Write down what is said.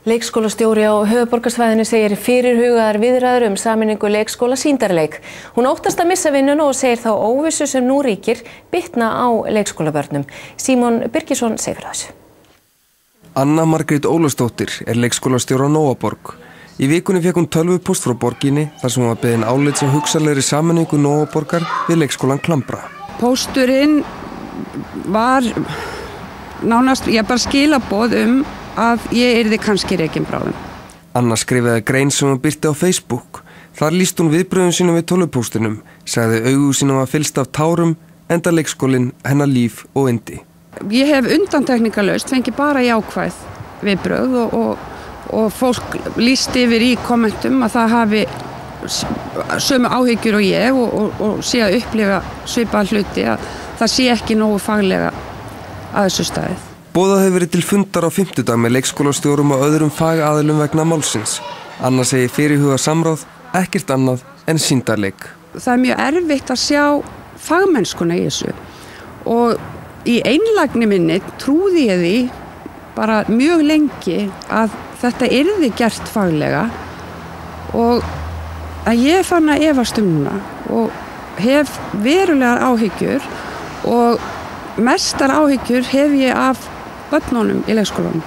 Leikskólastjóri á höfuðborgarsvæðinu segir fyrirhugaðar viðræður sameiningu leikskóla sýndarleik. Hún óttast að missa vinnuna og segir þá óvissu sem nú ríkir bitna á leikskólabörnum. Símon Birgisson segir frá þessu. Anna Margrét Ólafsdóttir leikskólastjóri á Nóaborg. Í vikunni fékk hún tölvupóst frá borginni þar sem hún var beðin álits á hugsanlegri sameiningu Nóaborgar við leikskólan Klambra. Pósturinn var nánast, bara skilaboð að ég yrði kannski rekin bráðum. Anna skrifaði grein sem hún birti á Facebook. Þar lýst hún viðbrögðum sínum við tölvupóstinum, sagði augu sínum að fyllst af tárum, enda leikskólinn hennar líf og yndi. Ég hef undantekningarlaust fengið bara jákvæð viðbrögð og fólk lýst yfir í kommentum að það hafi sömu áhyggjur og ég og sé að upplifa svipaða hluti, að það sé ekki nógu faglega að þessu staðið. Boðað hefur verið til fundar á fimmtudag með leikskólastjórum og öðrum fagaðilum vegna málsins. Anna segir fyrirhugað samráð ekkert annað en sýndarleik. Það mjög erfitt að sjá fagmennskuna í þessu og í einlægni minni trúði ég því bara mjög lengi að þetta yrði gert faglega og að ég fann að efast núna og hef verulegar áhyggjur og mestar áhyggjur hef ég af börnunum í leikskólanum.